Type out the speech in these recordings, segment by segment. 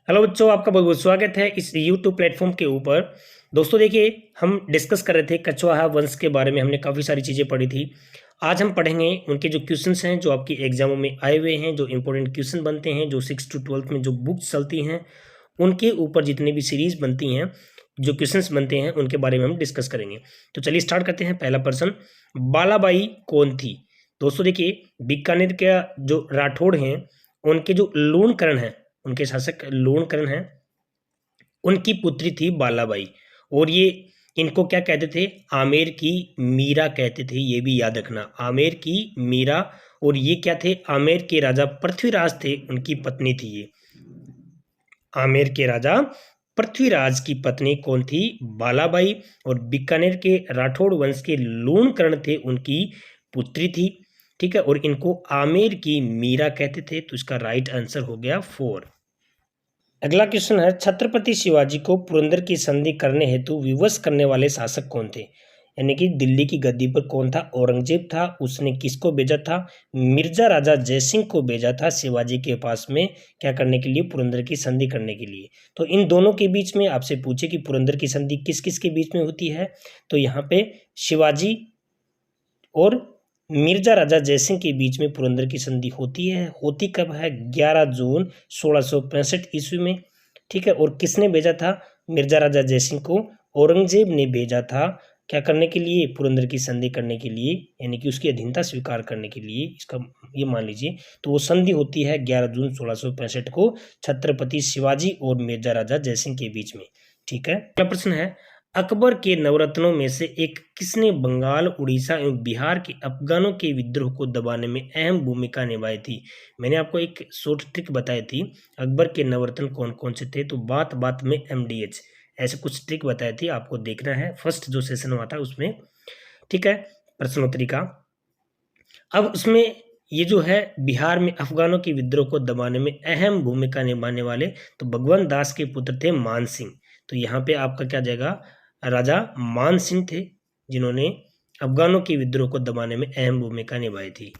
Hello बच्चों, आपका बहुत बहुत स्वागत है इस YouTube प्लेटफॉर्म के ऊपर। दोस्तों देखिए, हम डिस्कस कर रहे थे कछवाहा वंश के बारे में। हमने काफ़ी सारी चीज़ें पढ़ी थी। आज हम पढ़ेंगे उनके जो क्वेश्चंस हैं जो आपकी एग्जामों में आए हुए हैं, जो इंपॉर्टेंट क्वेश्चन बनते हैं, जो 6 to 12 में जो बुक्स चलती हैं उनके ऊपर जितनी भी सीरीज बनती हैं, जो क्वेश्चंस बनते हैं उनके बारे में हम डिस्कस करेंगे। तो चलिए स्टार्ट करते हैं। पहला प्रश्न, बालाबाई कौन थी? दोस्तों देखिए, बीकानेर के जो राठौड़ हैं उनके जो लूणकरण हैं, उनके शासक लूणकरण हैं, उनकी पुत्री थी बालाबाई। और ये इनको क्या कहते थे? आमेर की मीरा कहते थे। ये भी याद रखना, आमेर की मीरा। और ये क्या थे? आमेर के राजा पृथ्वीराज थे, उनकी पत्नी थी ये। आमेर के राजा पृथ्वीराज की पत्नी कौन थी? बालाबाई। और बीकानेर के राठौड़ वंश के लूणकरण थे, उनकी पुत्री थी। ठीक है, और इनको आमेर की मीरा कहते थे। तो इसका राइट आंसर हो गया 4। अगला क्वेश्चन है, छत्रपति शिवाजी को पुरंदर की संधि करने हेतु विवश करने वाले शासक कौन थे? यानी कि दिल्ली की गद्दी पर कौन था? औरंगजेब था। उसने किसको भेजा था? मिर्जा राजा जयसिंह को भेजा था शिवाजी के पास में, क्या करने के लिए? पुरंदर की संधि करने के लिए। तो इन दोनों के बीच में आपसे पूछे कि पुरंदर की संधि किस किस के बीच में होती है, तो यहाँ पे शिवाजी और मिर्जा राजा जयसिंह के बीच में पुरंदर की संधि होती है। होती कब है? 11 जून 1665 ईस्वी में। ठीक है, और किसने भेजा था मिर्जा राजा जयसिंह को? औरंगजेब ने भेजा था। क्या करने के लिए? पुरंदर की संधि करने के लिए, यानी कि उसकी अधीनता स्वीकार करने के लिए। इसका ये मान लीजिए, तो वो संधि होती है 11 जून 1665 को छत्रपति शिवाजी और मिर्जा राजा जयसिंह के बीच में। ठीक है, अगला प्रश्न है, अकबर के नवरत्नों में से एक किसने बंगाल, उड़ीसा एवं बिहार के अफगानों के विद्रोह को दबाने में अहम भूमिका निभाई थी? मैंने आपको एक शॉर्ट ट्रिक बताई थी, अकबर के नवरत्न कौन कौन से थे। तो बात बात में MDH, ऐसे कुछ ट्रिक बताई थी, आपको देखना है फर्स्ट जो सेशन हुआ था उसमें। ठीक है, प्रश्नोत्तरी का। अब उसमें ये जो है, बिहार में अफगानों के विद्रोह को दबाने में अहम भूमिका निभाने वाले तो भगवंत दास के पुत्र थे मान सिंह। तो यहाँ पे आपका क्या जाएगा? राजा मान सिंह थे, जिन्होंने अफगानों के विद्रोह को दबाने में अहम भूमिका निभाई थी।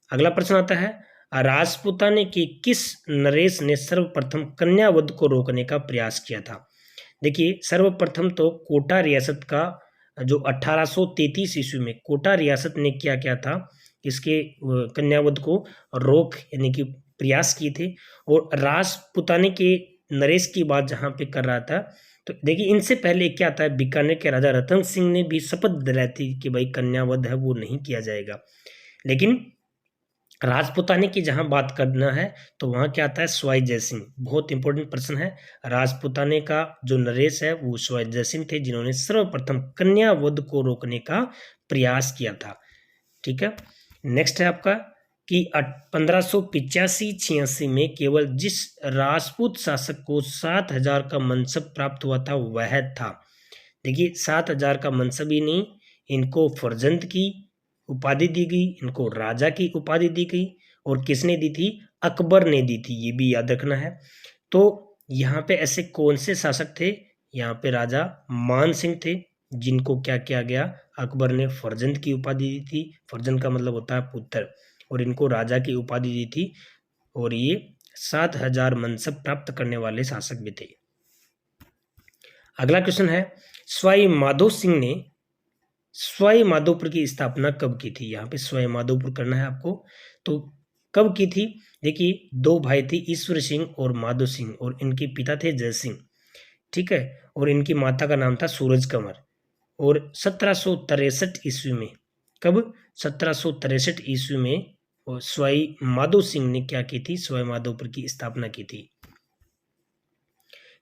अगला प्रश्न आता है, राजपूताने के किस नरेश ने सर्वप्रथम कन्यावध को रोकने का प्रयास किया था? देखिए, सर्वप्रथम तो कोटा रियासत का जो 1833 ईस्वी में कोटा रियासत ने क्या किया था, इसके कन्यावध को रोक यानी कि प्रयास किए थे। और राजपूताने के नरेश की बात जहाँ पे कर रहा था, तो देखिए इनसे पहले क्या आता है, बीकानेर के राजा रतन सिंह ने भी शपथ दिलाई थी कि भाई कन्यावध है वो नहीं किया जाएगा। लेकिन राजपूताने की जहां बात करना है तो वहां क्या आता है? स्वाई जयसिंह। बहुत इंपॉर्टेंट प्रश्न है। राजपूताने का जो नरेश है वो स्वाई जयसिंह थे, जिन्होंने सर्वप्रथम कन्यावध को रोकने का प्रयास किया था। ठीक है, नेक्स्ट है आपका कि 1585-86 में केवल जिस राजपूत शासक को 7,000 का मनसब प्राप्त हुआ था वह था। देखिए, 7,000 का मनसब ही नहीं, इनको फर्जंद की उपाधि दी गई, इनको राजा की उपाधि दी गई। और किसने दी थी? अकबर ने दी थी, ये भी याद रखना है। तो यहाँ पे ऐसे कौन से शासक थे? यहाँ पे राजा मान सिंह थे, जिनको क्या किया गया? अकबर ने फर्जंद की उपाधि दी थी। फर्जंद का मतलब होता है पुत्र, और इनको राजा की उपाधि दी थी। और ये 7,000 मनसब प्राप्त करने वाले शासक भी थे। अगला क्वेश्चन है, सवाई माधो सिंह ने सवाई माधोपुर की स्थापना कब की थी? यहाँ पे सवाई माधोपुर करना है आपको। तो कब की थी? देखिए, दो भाई थे, ईश्वर सिंह और माधो सिंह, और इनके पिता थे जय सिंह। ठीक है, और इनकी माता का नाम था सूरज कंवर। और 1763 ईस्वी में, कब? 1763 ईस्वी में सवाई माधो सिंह ने क्या की थी? सवाई माधोपुर की स्थापना की थी।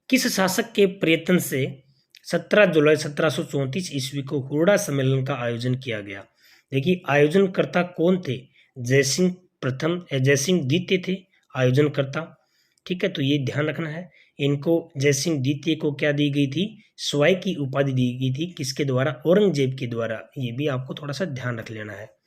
किस शासक के प्रयत्न से 17 जुलाई 1734 ईस्वी को हुरडा सम्मेलन का आयोजन किया गया? देखिए, आयोजनकर्ता कौन थे? जयसिंह प्रथम, जयसिंह द्वितीय थे आयोजनकर्ता। ठीक है, तो ये ध्यान रखना है। इनको जयसिंह द्वितीय को क्या दी गई थी? सवाई की उपाधि दी गई थी। किसके द्वारा? औरंगजेब के द्वारा। ये भी आपको थोड़ा सा ध्यान रख लेना है।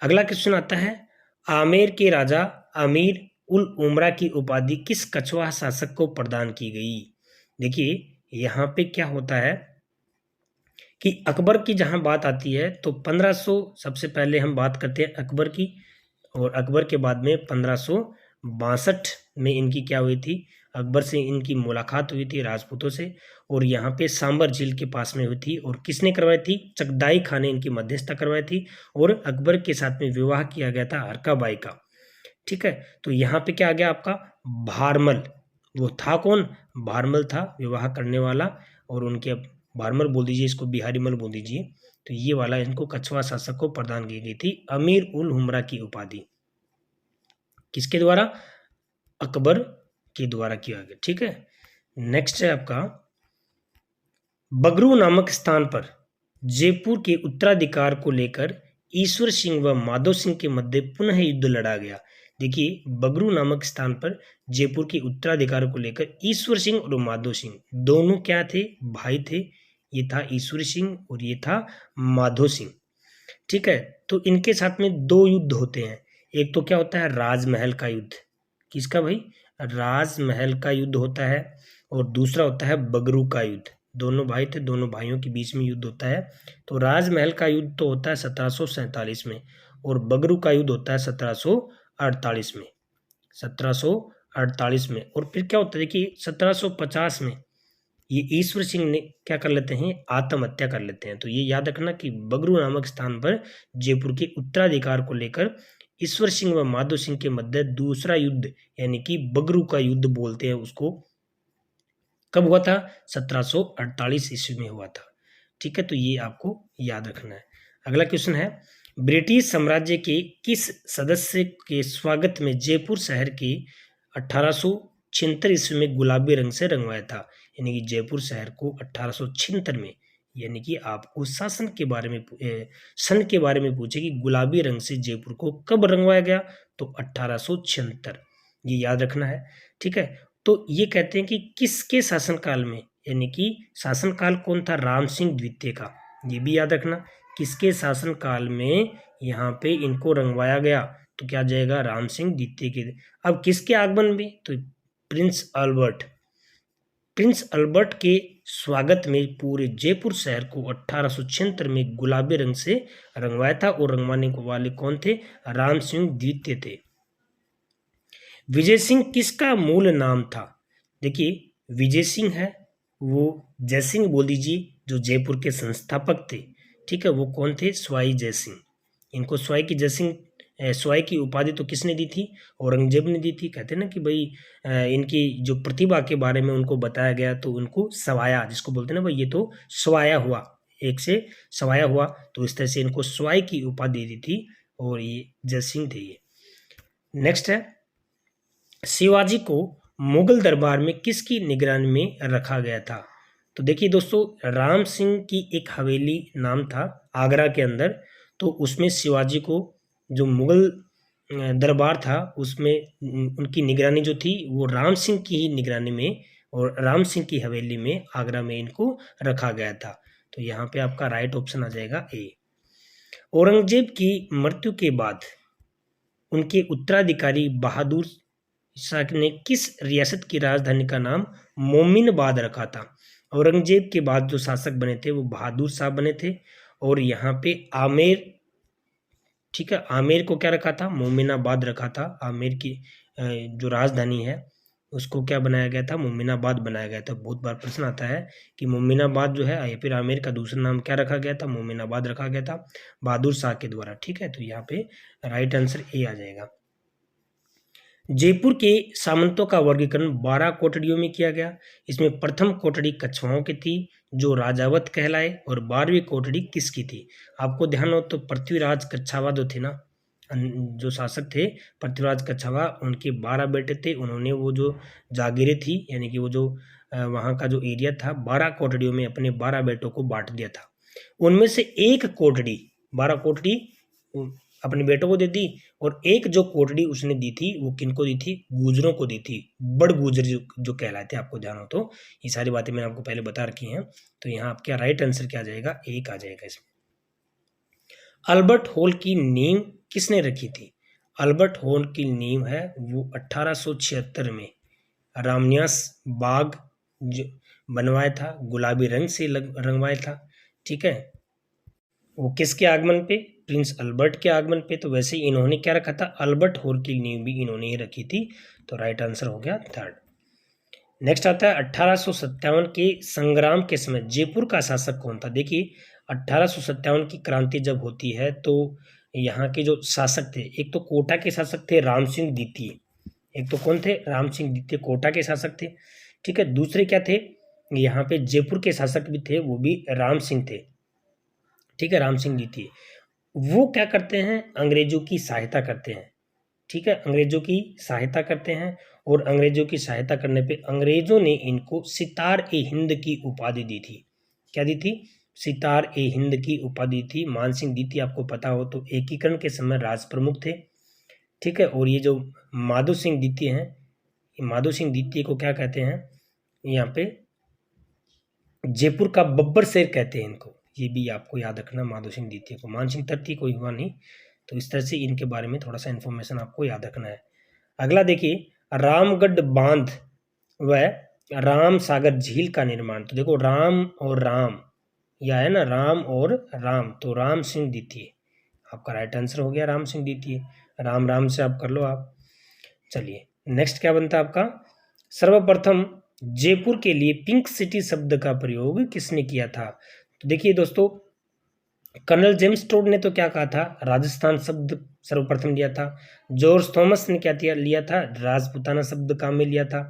अगला क्वेश्चन आता है, आमेर के राजा अमीर उल उमरा की उपाधि किस कछवाहा शासक को प्रदान की गई? देखिए, यहाँ पे क्या होता है कि अकबर की जहाँ बात आती है तो 1500 सबसे पहले हम बात करते हैं अकबर की, और अकबर के बाद में 1562 में इनकी क्या हुई थी, अकबर से इनकी मुलाकात हुई थी राजपूतों से, और यहाँ पे सांबर झील के पास में हुई थी। और किसने करवाई थी, चगदाई खान ने इनकी मध्यस्थता करवाई थी, और अकबर के साथ में विवाह किया गया था हरकाबाई का। ठीक है, तो यहाँ पे क्या आ गया आपका, भारमल। वो था कौन, भारमल था विवाह करने वाला, और उनके भारमल बोल दीजिए, इसको बिहारी मल बोल दीजिए। तो ये वाला इनको कछवा शासक को प्रदान की गई थी अमीर उल हुमरा की उपाधि। किसके द्वारा, अकबर के द्वारा किया गया। ठीक है, नेक्स्ट है आपका, बगरू नामक स्थान पर जयपुर के उत्तराधिकार को लेकर ईश्वर सिंह व माधो सिंह के मध्य पुनः युद्ध लड़ा गया। देखिए, बगरू नामक स्थान पर जयपुर के उत्तराधिकार को लेकर ईश्वर सिंह और माधो सिंह दोनों क्या थे, भाई थे। ये था ईश्वर सिंह और ये था माधो सिंह। ठीक है, तो इनके साथ में दो युद्ध होते हैं। एक तो क्या होता है, राजमहल का युद्ध। किसका भाई, राजमहल का युद्ध होता है, और दूसरा होता है बगरू का युद्ध। दोनों भाई थे, दोनों भाइयों के बीच में युद्ध होता है। तो राजमहल का युद्ध तो होता है 1747 में, और बगरू का युद्ध होता है 1748 में। 1748 में। और फिर क्या होता है, देखिए 1750 में ये ईश्वर सिंह ने क्या कर लेते हैं, आत्महत्या कर लेते हैं। तो ये याद रखना कि बगरू नामक स्थान पर जयपुर के उत्तराधिकार को लेकर ईश्वर सिंह व माधो सिंह के मध्य दूसरा युद्ध, यानी कि बगरू का युद्ध बोलते हैं उसको, कब हुआ था, 1748 ईस्वी में हुआ था। ठीक है, तो ये आपको याद रखना है। अगला क्वेश्चन है, ब्रिटिश साम्राज्य के किस सदस्य के स्वागत में जयपुर शहर के 1876 ईस्वी में गुलाबी रंग से रंगवाया था। यानी कि जयपुर शहर को 1876 में, यानी कि आपको शासन के बारे में सन के बारे में पूछे कि गुलाबी रंग से जयपुर को कब रंगवाया गया, तो 1876, ये याद रखना है। ठीक है, तो ये कहते हैं कि किसके शासनकाल में, यानी कि शासनकाल कौन था, राम सिंह द्वितीय का। ये भी याद रखना, किसके शासनकाल में यहाँ पे इनको रंगवाया गया, तो क्या जाएगा, राम सिंह द्वितीय के। अब किसके आगमन में, तो प्रिंस अल्बर्ट। प्रिंस अल्बर्ट के स्वागत में पूरे जयपुर शहर को 1876 में गुलाबी रंग से रंगवाया था, और रंगवाने वाले कौन थे, राम सिंह द्वितीय थे। विजय सिंह किसका मूल नाम था। देखिए, विजय सिंह है वो जयसिंह बोल दीजिए, जो जयपुर के संस्थापक थे। ठीक है, वो कौन थे, स्वाई जयसिंह। इनको स्वाई की जयसिंह, स्वाई की उपाधि तो किसने दी थी, औरंगजेब ने दी थी। कहते हैं ना कि भाई इनकी जो प्रतिभा के बारे में उनको बताया गया, तो उनको सवाया, जिसको बोलते हैं ना भाई ये तो स्वाया हुआ, एक से सवाया हुआ, तो इस तरह से इनको स्वाई की उपाधि दी थी, और ये जयसिंह थे ये। नेक्स्ट है, शिवाजी को मुगल दरबार में किसकी निगरानी में रखा गया था। तो देखिए दोस्तों, राम सिंह की एक हवेली नाम था आगरा के अंदर, तो उसमें शिवाजी को जो मुगल दरबार था उसमें उनकी निगरानी जो थी वो राम सिंह की ही निगरानी में, और राम सिंह की हवेली में आगरा में इनको रखा गया था। तो यहाँ पे आपका राइट ऑप्शन आ जाएगा ए। औरंगजेब की मृत्यु के बाद उनके उत्तराधिकारी बहादुर शाह ने किस रियासत की राजधानी का नाम मोमिनाबाद रखा था। औरंगजेब के बाद जो शासक बने थे वो बहादुर शाह बने थे, और यहाँ पे आमेर, ठीक है, आमेर को क्या रखा था, मोमिनाबाद रखा था। आमेर की जो राजधानी है उसको क्या बनाया गया था, मोमिनाबाद बनाया गया था। बहुत बार प्रश्न आता है कि मोमिनाबाद जो है या फिर आमेर का दूसरा नाम क्या रखा गया था, मोमिनाबाद रखा गया था बहादुर शाह के द्वारा। ठीक है, तो यहाँ पे राइट आंसर ए आ जाएगा। जयपुर के सामंतों का वर्गीकरण 12 कोटड़ियों में किया गया। इसमें प्रथम कोटड़ी कछवाओं की थी जो राजावत कहलाए, और 12वीं कोटड़ी किसकी थी। आपको ध्यान हो तो पृथ्वीराज कछावा जो थे ना, जो शासक थे पृथ्वीराज कछावा, उनके 12 बेटे थे। उन्होंने वो जो जागीरें थी, यानी कि वो जो वहाँ का जो एरिया था, 12 कोटड़ियों में अपने 12 बेटों को बांट दिया था। उनमें से एक कोटड़ी, 12 कोटड़ी अपने बेटों को दे दी, और एक जो कोटड़ी उसने दी थी वो किनको दी थी, गुजरों को दी थी। बड़ गुजर जो कहलाते हैं, आपको ध्यान हो तो ये सारी बातें मैंने आपको पहले बता रखी हैं। तो यहाँ आपका राइट आंसर क्या आ जाएगा, एक आ जाएगा इसमें। अल्बर्ट हॉल की नींव किसने रखी थी। अल्बर्ट हॉल की नींव है वो 1876 में रामनिवास बाग जो बनवाया था, गुलाबी रंग से रंगवाया था। ठीक है, वो किसके आगमन पे, प्रिंस अल्बर्ट के आगमन पे, तो वैसे इन्होंने क्या रखा था, अल्बर्ट हॉल की नींव भी इन्होंने ही रखी थी। तो राइट आंसर हो गया थर्ड। नेक्स्ट आता है 1857 के संग्राम के समय जयपुर का शासक कौन था। देखिए 1857 की क्रांति जब होती है तो यहाँ के जो शासक थे, एक तो कोटा के शासक थे राम सिंह द्वितीय, एक तो कौन थे, राम सिंह द्वितीय कोटा के शासक थे, ठीक है। दूसरे क्या थे, यहाँ पे जयपुर के शासक भी थे, वो भी राम सिंह थे, ठीक है, राम सिंह द्वितीय। वो क्या करते हैं, अंग्रेजों की सहायता करते हैं, ठीक है, अंग्रेजों की सहायता करते हैं। और अंग्रेजों की सहायता करने पे अंग्रेजों ने इनको सितार ए हिंद की उपाधि दी थी। क्या दी थी, सितार ए हिंद की उपाधि थी। मान सिंह द्वितीय आपको पता हो तो एकीकरण के समय राज प्रमुख थे, ठीक है। और ये जो माधो सिंह द्वितीय हैं, माधो सिंह द्वितीय को क्या कहते हैं, यहाँ पे जयपुर का बब्बर शेर कहते हैं इनको, ये भी आपको याद रखना। माधो सिंह द्वितीय को, मान सिंह तृतीय कोई हुआ नहीं, तो इस तरह से इनके बारे में थोड़ा सा इन्फॉर्मेशन आपको याद रखना है। अगला देखिए रामगढ़ बांध व राम सागर झील का निर्माण। तो देखो राम और राम, यह है ना, राम और राम, तो राम सिंह द्वितीय आपका राइट आंसर हो गया, राम सिंह द्वितीय। राम राम से आप कर लो आप। चलिए नेक्स्ट क्या बनता है आपका, सर्वप्रथम जयपुर के लिए पिंक सिटी शब्द का प्रयोग किसने किया था। तो देखिए दोस्तों, कर्नल जेम्स टोड ने तो क्या कहा था, राजस्थान शब्द सर्वप्रथम लिया था। जॉर्ज थॉमस ने क्या लिया था, राजपुताना शब्द काम में लिया था,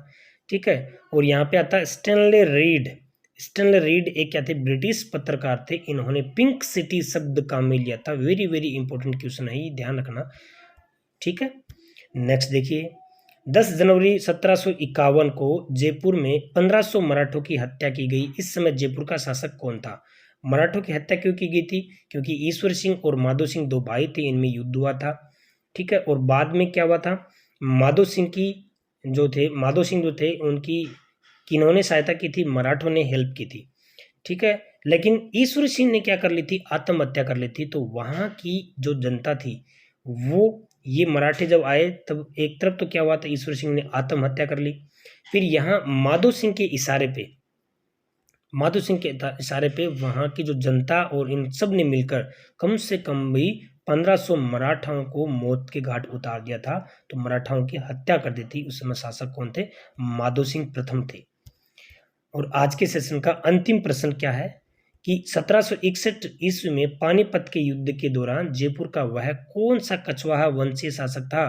ठीक है। और यहाँ पे आता है स्टैनले रीड। स्टैनले रीड एक क्या थे, ब्रिटिश पत्रकार थे, इन्होंने पिंक सिटी शब्द काम में लिया था। वेरी वेरी इंपॉर्टेंट क्वेश्चन है, ये ध्यान रखना, ठीक है। नेक्स्ट देखिए 10 जनवरी 1751 को जयपुर में 1500 मराठों की हत्या की गई। इस समय जयपुर का शासक कौन था। मराठों की हत्या क्यों की गई थी, क्योंकि ईश्वर सिंह और माधो सिंह दो भाई थे, इनमें युद्ध हुआ था, ठीक है। और बाद में क्या हुआ था, माधो सिंह जो थे उनकी किन्होंने सहायता की थी, मराठों ने हेल्प की थी, ठीक है। लेकिन ईश्वर सिंह ने क्या कर ली थी, आत्महत्या कर ली थी। तो वहाँ की जो जनता थी वो, ये मराठे जब आए तब एक तरफ तो क्या हुआ था, ईश्वर सिंह ने आत्महत्या कर ली। फिर यहाँ माधो सिंह के इशारे पे वहाँ की जो जनता और इन सब ने मिलकर कम से कम भी 1500 मराठाओं को मौत के घाट उतार दिया था। तो मराठाओं की हत्या कर दी थी। उस समय शासक कौन थे, माधो सिंह प्रथम थे। और आज के सेशन का अंतिम प्रश्न क्या है कि 1761 ईस्वी में पानीपत के युद्ध के दौरान जयपुर का वह कौन सा कछवाहा वंशीय शासक था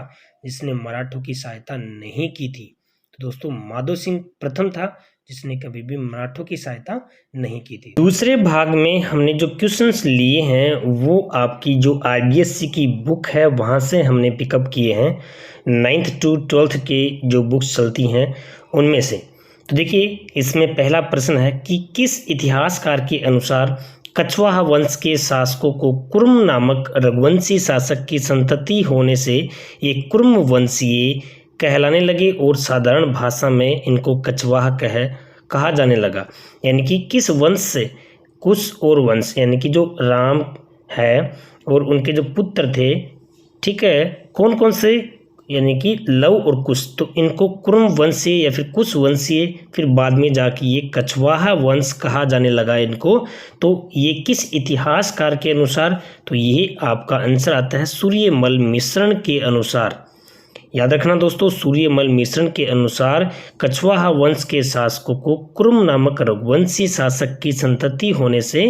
जिसने मराठों की सहायता नहीं की थी। तो दोस्तों माधो सिंह प्रथम था जिसने कभी भी मराठों की सहायता नहीं की थी। दूसरे भाग में हमने जो क्वेश्चंस लिए हैं वो आपकी जो IBSC की बुक है वहाँ से हमने पिकअप किए हैं, 9th to 12th के जो बुक्स चलती हैं उनमें से। तो देखिए इसमें पहला प्रश्न है कि किस इतिहासकार के अनुसार कछवाहा वंश के शासकों को कुर्म नामक रघुवंशी शासक की संतति होने से ये कुर्म वंशीय कहलाने लगे और साधारण भाषा में इनको कछवाहा कहा जाने लगा। यानी कि किस वंश से कुश और वंश, यानी कि जो राम है और उनके जो पुत्र थे, ठीक है, कौन कौन से, यानी कि लव और कुश, तो इनको कुर्म वंशीय या फिर कुश वंशीय, फिर बाद में जाके ये कछवाहा वंश कहा जाने लगा इनको। तो ये किस इतिहासकार के अनुसार, तो ये आपका आंसर आता है सूर्यमल मिश्रण के अनुसार। याद रखना दोस्तों, सूर्यमल मिश्रण के अनुसार कछवाहा वंश के शासकों को कुर्म नामक रघुवंशी शासक की संतति होने से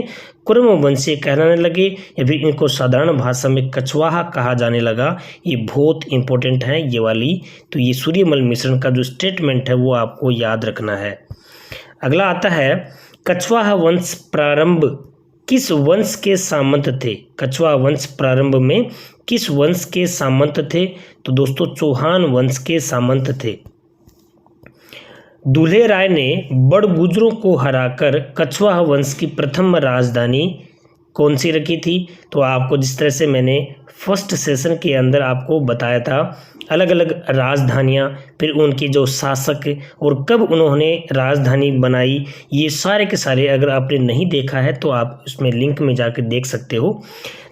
कुर्म वंशीय कहलाने लगे या फिर इनको साधारण भाषा में कछवाहा कहा जाने लगा। ये बहुत इंपॉर्टेंट है ये वाली। तो ये सूर्यमल मिश्रण का जो स्टेटमेंट है वो आपको याद रखना है। अगला आता है कछवाहा वंश प्रारंभ किस वंश के सामंत थे। कछवाहा वंश प्रारंभ में किस वंश के सामंत थे। तो दोस्तों चौहान वंश के सामंत थे। दुल्हे राय ने बड़गुजरों को हराकर कछवाहा वंश की प्रथम राजधानी कौन सी रखी थी। तो आपको जिस तरह से मैंने फर्स्ट सेशन के अंदर आपको बताया था, अलग अलग राजधानियाँ, फिर उनके जो शासक और कब उन्होंने राजधानी बनाई, ये सारे के सारे अगर आपने नहीं देखा है तो आप उसमें लिंक में जाकर देख सकते हो।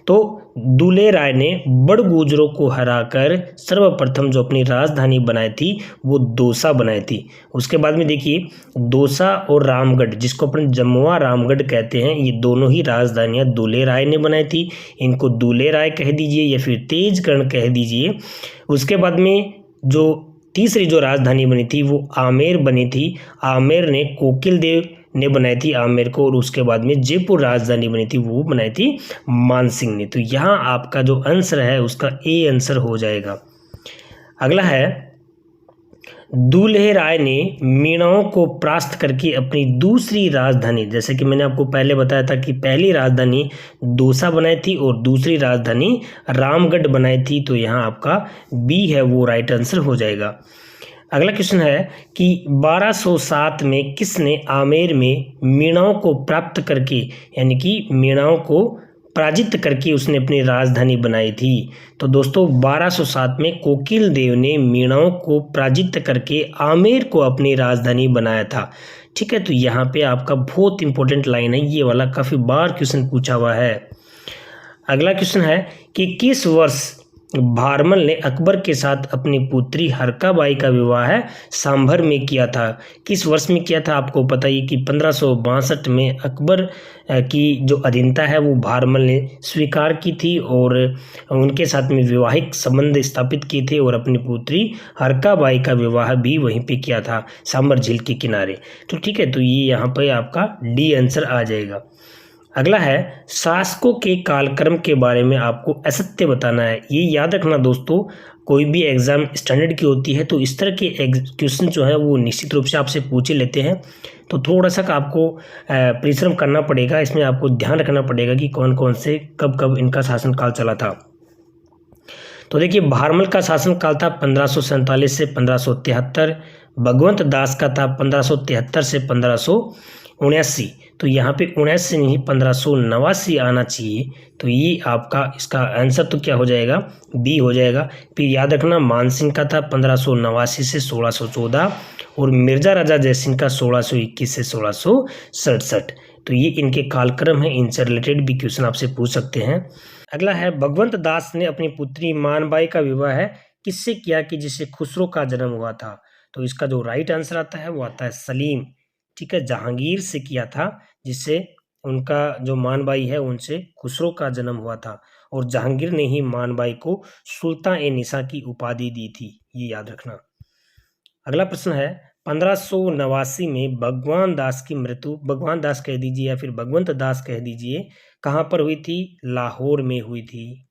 तो दुले राय ने बड़गुजरों को हराकर सर्वप्रथम जो अपनी राजधानी बनाई थी वो दौसा बनाई थी। उसके बाद में देखिए दौसा और रामगढ़, जिसको अपन जमुआ रामगढ़ कहते हैं, ये दोनों ही राजधानियां दुले राय ने बनाई थी। इनको दुले राय कह दीजिए या फिर तेजकर्ण कह दीजिए। उसके बाद में जो तीसरी जो राजधानी बनी थी वो आमेर बनी थी। आमेर ने कोकिल देव ने बनाई थी आमेर को। और उसके बाद में जयपुर राजधानी बनी थी वो बनाई थी मानसिंह ने। तो यहाँ आपका जो आंसर है उसका ए आंसर हो जाएगा। अगला है, दुल्हे राय ने मीणाओं को परास्त करके अपनी दूसरी राजधानी, जैसे कि मैंने आपको पहले बताया था कि पहली राजधानी दौसा बनाई थी और दूसरी राजधानी रामगढ़ बनाई थी। तो यहाँ आपका बी है वो राइट आंसर हो जाएगा। अगला क्वेश्चन है कि 1207 में किसने आमेर में मीणाओं को प्राप्त करके, यानी कि मीणाओं को पराजित करके उसने अपनी राजधानी बनाई थी। तो दोस्तों 1207 में कोकिल देव ने मीणाओं को पराजित करके आमेर को अपनी राजधानी बनाया था। ठीक है, तो यहाँ पे आपका बहुत इंपॉर्टेंट लाइन है, ये वाला काफ़ी बार क्वेश्चन पूछा हुआ है। अगला क्वेश्चन है कि किस वर्ष भारमल ने अकबर के साथ अपनी पुत्री हरकाबाई का विवाह सांभर में किया था? किस वर्ष में किया था? आपको पता ही कि 1562 में अकबर की जो अधीनता है वो भारमल ने स्वीकार की थी और उनके साथ में वैवाहिक संबंध स्थापित किए थे और अपनी पुत्री हरकाबाई का विवाह भी वहीं पे किया था, सांभर झील के किनारे। तो ठीक है, तो ये यहाँ पर आपका डी आंसर आ जाएगा। अगला है, शासकों के कालक्रम के बारे में आपको असत्य बताना है। ये याद रखना दोस्तों, कोई भी एग्जाम स्टैंडर्ड की होती है तो इस तरह के क्वेश्चन जो है वो निश्चित रूप से आपसे पूछे लेते हैं। तो थोड़ा सा आपको परिश्रम करना पड़ेगा, इसमें आपको ध्यान रखना पड़ेगा कि कौन कौन से कब कब इनका शासनकाल चला था। तो देखिए भारमल का शासनकाल था 1547 से 1573, भगवंत दास का था 1573 से 1579। तो यहाँ पे 79 नहीं 1589 आना चाहिए। तो ये आपका इसका आंसर तो क्या हो जाएगा? बी हो जाएगा। फिर याद रखना मानसिंह का था 1589 से 1614 और मिर्जा राजा जयसिंह का 1621 से 1667। तो ये इनके कालक्रम है, इनसे रिलेटेड भी क्वेश्चन आपसे पूछ सकते हैं। अगला है, भगवंत दास ने अपनी पुत्री मानबाई का विवाह किससे किया कि जिससे खुसरो का जन्म हुआ था? तो इसका जो राइट आंसर आता है वो आता है सलीम। ठीक है, जहांगीर से किया था, जिससे उनका जो मानबाई है उनसे खुसरो का जन्म हुआ था और जहांगीर ने ही मानबाई को सुल्तान ए निसा की उपाधि दी थी, ये याद रखना। अगला प्रश्न है, 1589 में भगवान दास की मृत्यु, भगवान दास कह दीजिए या फिर भगवंत दास कह दीजिए, कहाँ पर हुई थी? लाहौर में हुई थी।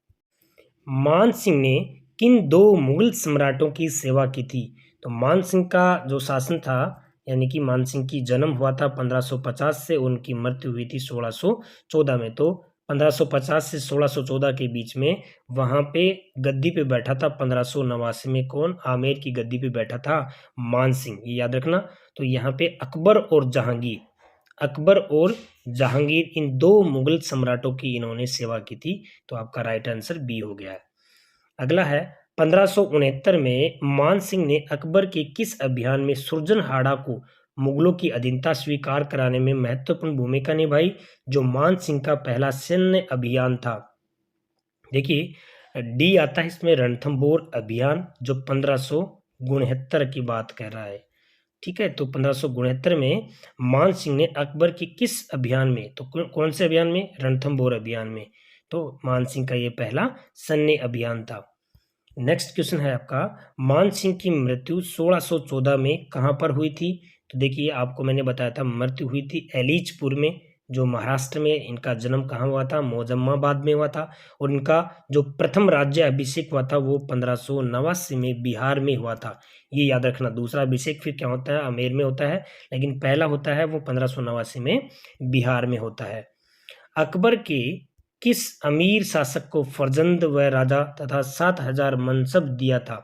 मान सिंह ने किन दो मुगल सम्राटों की सेवा की थी? तो मान सिंह का जो शासन था, यानी कि मान सिंह की जन्म हुआ था 1550 से, उनकी मृत्यु हुई थी 1614 में। तो 1550 से 1614 के बीच में वहाँ पे गद्दी पे बैठा था 1589 में कौन? आमेर की गद्दी पे बैठा था मान सिंह, ये याद रखना। तो यहाँ पे अकबर और जहांगीर, अकबर और जहांगीर इन दो मुगल सम्राटों की इन्होंने सेवा की थी। तो आपका राइट आंसर बी हो गया है। अगला है, 1569 में मान सिंह ने अकबर के किस अभियान में सुरजनहाड़ा को मुगलों की अधीनता स्वीकार कराने में महत्वपूर्ण भूमिका निभाई, जो मान सिंह का पहला सैन्य अभियान था? देखिए डी आता है इसमें, रणथंभौर अभियान, जो 1569 की बात कर रहा है। ठीक है, तो 1569 में मान सिंह ने अकबर के किस अभियान में, तो कौन से अभियान में? रणथंभौर अभियान में। तो मान सिंह का ये पहला सैन्य अभियान था। नेक्स्ट क्वेश्चन है आपका, मान सिंह की मृत्यु 1614 में कहाँ पर हुई थी? तो देखिए आपको मैंने बताया था मृत्यु हुई थी एलीचपुर में, जो महाराष्ट्र में। इनका जन्म कहाँ हुआ था? मोजम्माबाद में हुआ था। और इनका जो प्रथम राज्य अभिषेक हुआ था वो 1589 में बिहार में हुआ था, ये याद रखना। दूसरा अभिषेक फिर क्या होता है? आमेर में होता है, लेकिन पहला होता है वो 1589 में बिहार में होता है। अकबर के किस अमीर शासक को फर्जंद व राजा तथा 7000 मनसब दिया था?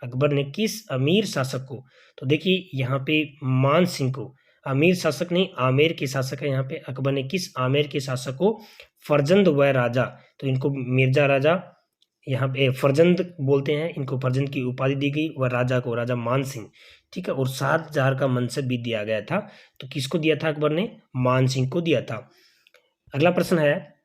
अकबर ने किस अमीर शासक को? तो देखिए यहाँ पे मान सिंह को, अमीर शासक नहीं आमेर के शासक है यहाँ पे। अकबर ने किस आमेर के शासक को फर्जंद व राजा, तो इनको मिर्जा राजा यहाँ पे फर्जंद बोलते हैं, इनको फर्जंद की उपाधि दी गई, व राजा को राजा मान सिंह। ठीक है, और 7000 का मनसब भी दिया गया था। तो किसको दिया था? अकबर ने मान सिंह को दिया था। अगला प्रश्न है,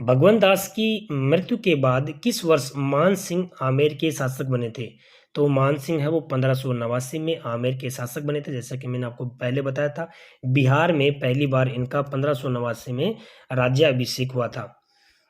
भगवंत दास की मृत्यु के बाद किस वर्ष मान सिंह आमेर के शासक बने थे? तो मान सिंह है वो 1589 में आमेर के शासक बने थे, जैसा कि मैंने आपको पहले बताया था। बिहार में पहली बार इनका 1589 में राज्याभिषेक हुआ था।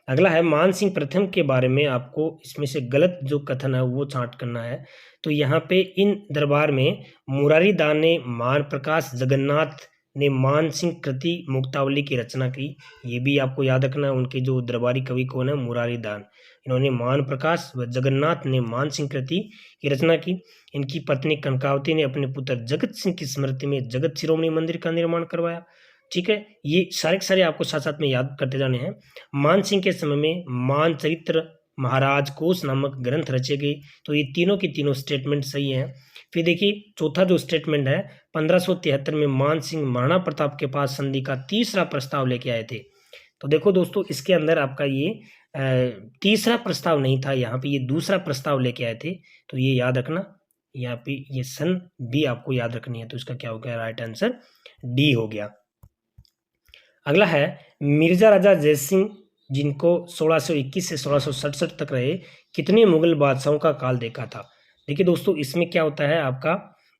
अगला है मान सिंह प्रथम के बारे में आपको इसमें से गलत जो कथन है वो छांट करना है। तो यहाँ पे इन दरबार में मुरारी दान ने मान प्रकाश जगन्नाथ ने मान सिंह कृति मुक्तावली की रचना की। ये भी आपको याद रखना है। उनके जो दरबारी कवि कौन है? मुरारी दान। इन्होंने मान प्रकाश व जगन्नाथ ने मान सिंह कृति की रचना की। इनकी पत्नी कनकावती ने अपने पुत्र जगत सिंह की स्मृति में जगत शिरोमणि मंदिर का निर्माण करवाया। ठीक है, ये सारे के सारे आपको साथ साथ में याद करते जाने हैं। मान सिंह के समय में मान चरित्र महाराज कोश नामक ग्रंथ रचे गए। तो ये तीनों की तीनों स्टेटमेंट सही हैं। फिर देखिए चौथा जो स्टेटमेंट है, 1573 में मान सिंह महाराणा प्रताप के पास संधि का तीसरा प्रस्ताव लेके आए थे। तो देखो दोस्तों, इसके अंदर आपका ये तीसरा प्रस्ताव नहीं था, यहाँ पे ये दूसरा प्रस्ताव लेके आए थे। तो ये याद रखना, यहाँ पे ये सन भी आपको याद रखनी है। तो इसका क्या हो गया? राइट आंसर डी हो गया। अगला है मिर्जा राजा जयसिंह, जिनको 1621 से 1667 तक रहे, कितने मुगल बादशाहों का काल देखा था? देखिए दोस्तों, इसमें क्या होता है आपका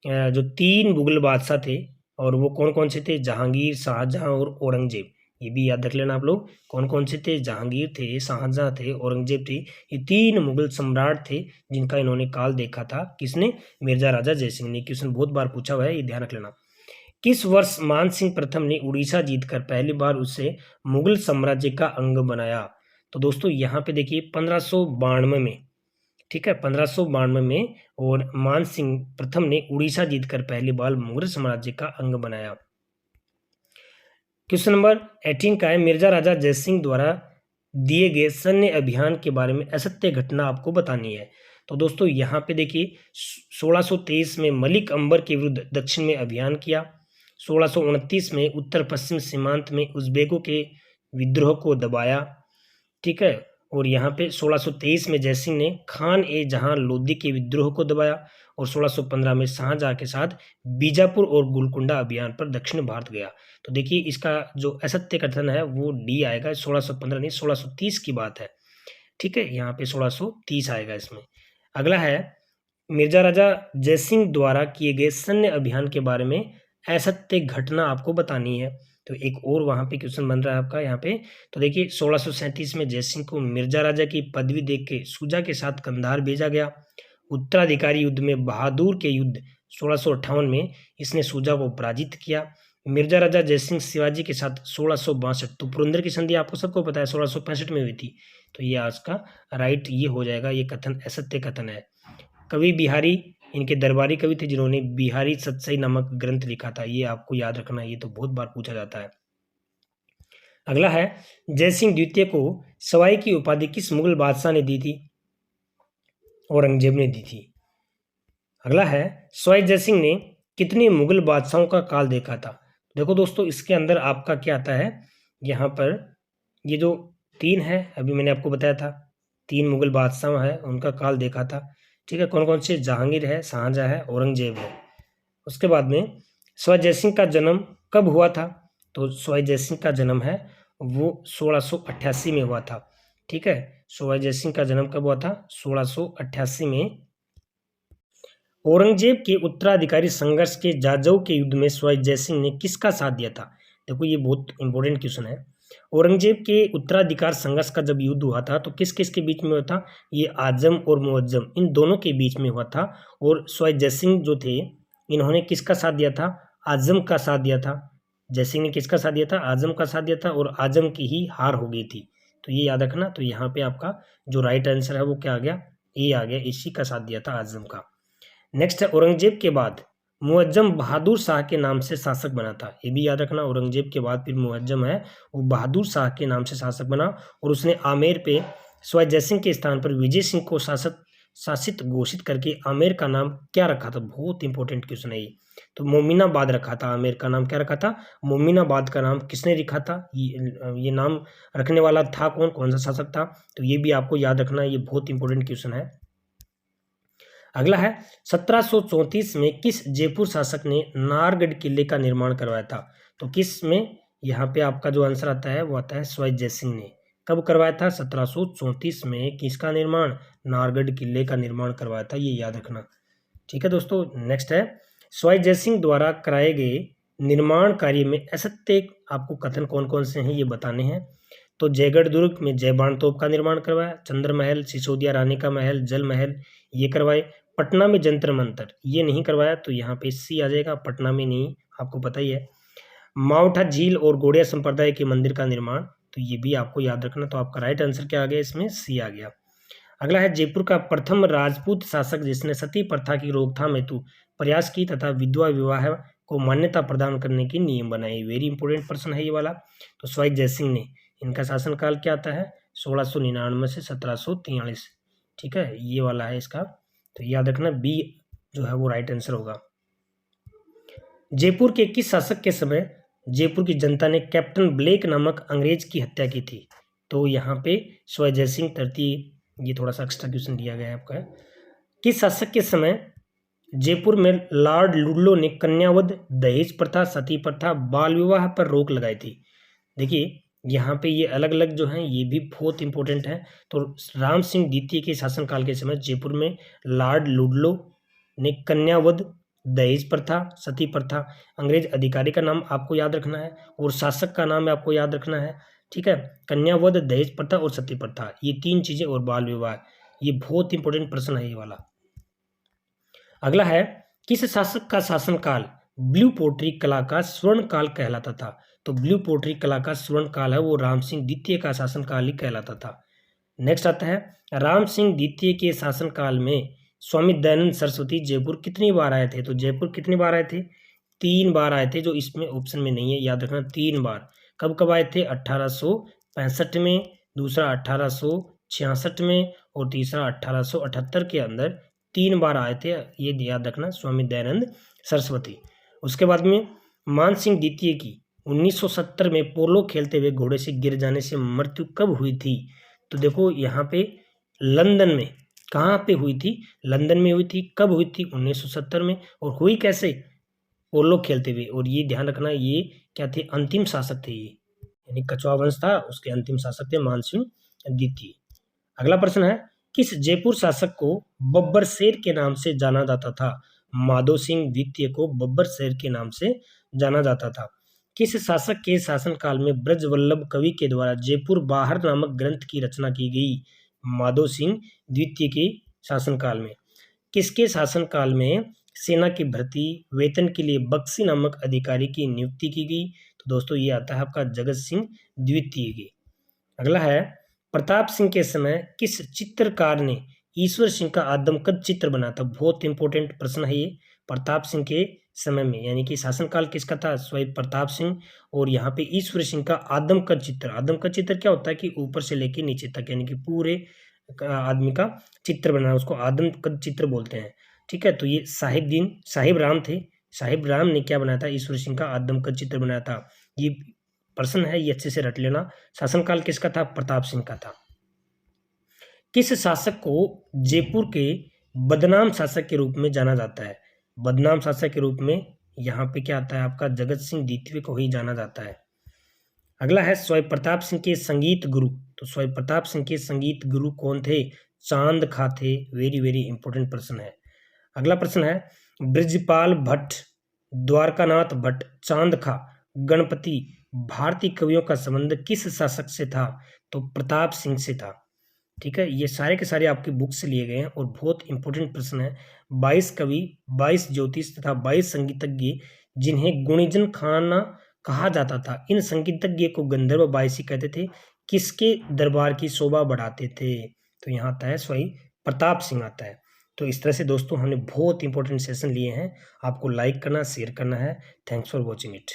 जो 3 मुगल बादशाह थे, और वो कौन कौन से थे? जहांगीर, शाहजहां और औरंगजेब। ये भी याद रख लेना आप लोग, कौन कौन से थे? जहांगीर थे, शाहजहां थे, औरंगजेब थे। ये 3 मुगल सम्राट थे जिनका इन्होंने काल देखा था। किसने? मिर्जा राजा जयसिंह ने। क्वेश्चन बहुत बार पूछा हुआ है, ये ध्यान रख लेना। किस वर्ष मान सिंह प्रथम ने उड़ीसा जीतकर पहली बार उसे मुगल साम्राज्य का अंग बनाया? तो दोस्तों यहाँ पे देखिए 1592 में, ठीक है, 1592 में, और मान सिंह प्रथम ने उड़ीसा जीतकर पहली बार मुगल साम्राज्य का अंग बनाया। क्वेश्चन नंबर 18 का है, मिर्जा राजा जयसिंह द्वारा दिए गए सैन्य अभियान के बारे में असत्य घटना आपको बतानी है। तो दोस्तों यहाँ पे देखिए 1623 में मलिक अंबर के विरुद्ध दक्षिण में अभियान किया। 1629 में उत्तर पश्चिम सीमांत में उज़्बेकों के विद्रोह को दबाया। ठीक है, और यहाँ पे 1623 में जयसिंह ने खान ए जहां लोदी के विद्रोह को दबाया, और 1615 में शाहजहां के साथ बीजापुर और गोलकुंडा अभियान पर दक्षिण भारत गया। तो देखिए इसका जो असत्य कथन है वो डी आएगा। 1615 नहीं, 1630 की बात है। ठीक है, यहाँ पे 1630 आएगा इसमें। अगला है मिर्जा राजा जयसिंह द्वारा किए गए सैन्य अभियान के बारे में असत्य घटना आपको बतानी है। तो एक और वहां पे क्वेश्चन बन रहा है आपका यहाँ पे। तो देखिए 1637 में जयसिंह को मिर्जा राजा की पदवी देख के सुजा के साथ कंधार भेजा गया। उत्तराधिकारी युद्ध में बहादुर के युद्ध 1658 में इसने सुजा को पराजित किया। मिर्जा राजा जयसिंह शिवाजी के साथ 1662, तो पुरंदर की संधि आपको सबको पता है 1665 में हुई थी। तो ये आज का राइट ये हो जाएगा। ये कथन असत्य कथन है। कवि बिहारी इनके दरबारी कवि थे जिन्होंने बिहारी सतसई नामक ग्रंथ लिखा था। ये आपको याद रखना, ये तो बहुत बार पूछा जाता है। अगला है जयसिंह द्वितीय को सवाई की उपाधि किस मुगल बादशाह ने दी थी? औरंगजेब ने दी थी। अगला है सवाई जयसिंह ने कितने मुगल बादशाहों का काल देखा था? देखो दोस्तों, इसके अंदर आपका क्या आता है, यहाँ पर ये जो 3 है अभी मैंने आपको बताया था, 3 मुगल बादशाह है उनका काल देखा था। ठीक है, कौन कौन से? जहांगीर है, शाहजहां है, औरंगजेब है। उसके बाद में सवाई जयसिंह का जन्म कब हुआ था? तो सवाई जयसिंह का जन्म है वो 1688 में हुआ था। ठीक है, सवाई जयसिंह का जन्म कब हुआ था? 1688 में। औरंगजेब के उत्तराधिकारी संघर्ष के जाजऊ के युद्ध में सवाई जयसिंह ने किसका साथ दिया था? देखो ये बहुत इंपॉर्टेंट क्वेश्चन है। औरंगजेब के उत्तराधिकार संघर्ष का जब युद्ध हुआ था तो किस किस के बीच में हुआ था? ये आजम और मुअज्जम, इन दोनों के बीच में हुआ था। और सवाई जयसिंह जो थे इन्होंने किसका साथ दिया था? आजम का साथ दिया था। जयसिंह ने किसका साथ दिया था? आजम का साथ दिया था, और आजम की ही हार हो गई थी। तो ये याद रखना। तो यहाँ पे आपका जो राइट आंसर है वो क्या आ गया? ए आ गया। इसी का साथ दिया था, आजम का। नेक्स्ट है औरंगजेब के बाद मुअज्जम बहादुर शाह के नाम से शासक बना था। ये भी याद रखना, औरंगजेब के बाद फिर मुअज्जम है वो बहादुर शाह के नाम से शासक बना, और उसने आमेर पे सवाई जयसिंह के स्थान पर विजय सिंह को शासित घोषित करके आमेर का नाम क्या रखा था? बहुत इंपॉर्टेंट क्वेश्चन है ये। तो मोमिनाबाद रखा था। आमेर का नाम क्या रखा था? मोमिनाबाद का नाम किसने रखा था? ये नाम रखने वाला था कौन? कौन सा शासक था? तो ये भी आपको याद रखना, ये बहुत इंपॉर्टेंट क्वेश्चन है। अगला है 1734 में किस जयपुर शासक ने नाहरगढ़ किले का निर्माण करवाया था? तो किस में? यहाँ पे आपका जो आंसर आता है वो आता है सवाई जयसिंह ने। कब करवाया था? 1734 में। किसका निर्माण? नाहरगढ़ किले का निर्माण करवाया था, ये याद रखना। ठीक है दोस्तों, नेक्स्ट है सवाई जयसिंह द्वारा कराए गए निर्माण कार्य में असत्य आपको कथन कौन कौन से हैं ये बताने हैं। तो जयगढ़ दुर्ग में जयबान तोप का निर्माण करवाया, चंद्र महल, सिसोदिया रानी का महल, जल महल ये करवाए। पटना में जंतर मंतर ये नहीं करवाया, तो यहाँ पे सी आ जाएगा, पटना में नहीं, आपको पता ही है। माउंटा झील और गोड़िया संप्रदाय के मंदिर का निर्माण, तो ये भी आपको याद रखना। तो आपका राइट आंसर क्या आ गया? इसमें सी आ गया। अगला है जयपुर का प्रथम राजपूत शासक जिसने सती प्रथा की रोकथाम हेतु प्रयास की तथा विधवा विवाह को मान्यता प्रदान करने के नियम बनाए। वेरी इंपॉर्टेंट प्रश्न है ये वाला। तो सवाई जयसिंह ने, इनका शासनकाल क्या आता है? 1699 से 1743। ठीक है, ये वाला है इसका, तो याद रखना बी जो है वो राइट आंसर होगा। जयपुर के किस शासक के समय जयपुर की जनता ने कैप्टन ब्लेक नामक अंग्रेज की हत्या की थी? तो यहाँ पे सवाई जयसिंह तृतीय, ये थोड़ा सा एक्स्ट्रा क्वेश्चन दिया गया है आपका। किस शासक के समय जयपुर में लॉर्ड लुडलो ने कन्यावध, दहेज प्रथा, सती प्रथा, बाल विवाह पर रोक लगाई थी? देखिए यहाँ पे ये अलग अलग जो हैं ये भी बहुत इंपॉर्टेंट है। तो राम सिंह द्वितीय के शासनकाल के समय जयपुर में लॉर्ड लुडलो ने कन्यावध, दहेज प्रथा, सती प्रथा, अंग्रेज अधिकारी का नाम आपको याद रखना है और शासक का नाम आपको याद रखना है। ठीक है, कन्यावध, दहेज प्रथा और सती प्रथा, ये तीन चीजें, और बाल विवाह, ये बहुत इंपॉर्टेंट प्रश्न है ये वाला। अगला है किस शासक का शासनकाल ब्लू पोट्री कला का स्वर्ण काल कहलाता था? तो ब्लू पोट्री कला का स्वर्ण काल है वो राम सिंह द्वितीय का शासनकाल ही कहलाता था। नेक्स्ट आता है राम सिंह द्वितीय के शासनकाल में स्वामी दयानंद सरस्वती जयपुर कितनी बार आए थे? तो जयपुर कितनी बार आए थे? 3 बार आए थे, जो इसमें ऑप्शन में नहीं है, याद रखना 3 बार। कब कब आए थे? 1865 में, दूसरा 1866 में और तीसरा 1878 के अंदर 3 बार आए थे, ये याद रखना, स्वामी दयानंद सरस्वती। उसके बाद में मान सिंह द्वितीय की 1970 में पोलो खेलते हुए घोड़े से गिर जाने से मृत्यु कब हुई थी? तो देखो यहाँ पे लंदन में, कहाँ पे हुई थी? लंदन में हुई थी। कब हुई थी? 1970 में। और हुई कैसे? पोलो खेलते हुए। और ये ध्यान रखना, ये क्या थे? अंतिम शासक थे ये, यानी कछवाहा वंश था उसके अंतिम शासक थे मानसिंह द्वितीय। अगला प्रश्न है किस जयपुर शासक को बब्बर शेर के नाम से जाना जाता था? माधो सिंह द्वितीय को बब्बर शेर के नाम से जाना जाता था। किस शासक के शासनकाल में ब्रजवल्लभ कवि के द्वारा जयपुर बाहर नामक ग्रंथ की रचना की गई? माधो सिंह द्वितीय के शासनकाल में। किसके शासनकाल में सेना की भर्ती, वेतन के लिए बख्शी नामक अधिकारी की नियुक्ति की गई? तो दोस्तों ये आता है आपका जगत सिंह द्वितीय की। अगला है प्रताप सिंह के समय किस चित्रकार ने ईश्वर सिंह का आदमकद चित्र बनाया था? बहुत इंपॉर्टेंट प्रश्न है ये। प्रताप सिंह के समय में, यानी कि शासनकाल किसका था? स्वयं प्रताप सिंह। और यहाँ पे ईश्वर सिंह का आदमकद चित्र, आदमकद चित्र क्या होता है कि ऊपर से लेके नीचे तक, यानी कि पूरे आदमी का चित्र बनाना, उसको आदमकद चित्र बोलते हैं। ठीक है, तो ये साहिब राम थे, साहिब राम ने क्या बनाया था? ईश्वर सिंह का आदमकद चित्र बनाया था। ये प्रश्न है, ये अच्छे से रट लेना। शासनकाल किसका था? प्रताप सिंह का था। किस शासक को जयपुर के बदनाम शासक के रूप में जाना जाता है? बदनाम शासक के रूप में यहाँ पे क्या आता है आपका? जगत सिंह द्वितीय को ही जाना जाता है। अगला है स्वयं प्रताप सिंह के संगीत गुरु। तो स्वयं प्रताप सिंह के संगीत गुरु कौन थे? चांद खा थे। वेरी वेरी इंपॉर्टेंट प्रश्न है। अगला प्रश्न है ब्रजपाल भट्ट, द्वारकानाथ भट्ट, चांद खा, गणपति भारतीय कवियों का संबंध किस शासक से था? तो प्रताप सिंह से था। ठीक है, ये सारे के सारे आपकी बुक से लिए गए हैं और बहुत इंपॉर्टेंट प्रश्न है। 22 कवि, 22 ज्योतिष तथा 22 संगीतज्ञ जिन्हें गुणीजन खाना कहा जाता था, इन संगीतज्ञ को गंधर्व बायसी कहते थे, किसके दरबार की शोभा बढ़ाते थे? तो यहाँ आता है स्वयं प्रताप सिंह आता है। तो इस तरह से दोस्तों हमने बहुत इंपॉर्टेंट सेशन लिए हैं। आपको लाइक करना, शेयर करना है। Thanks for watching it.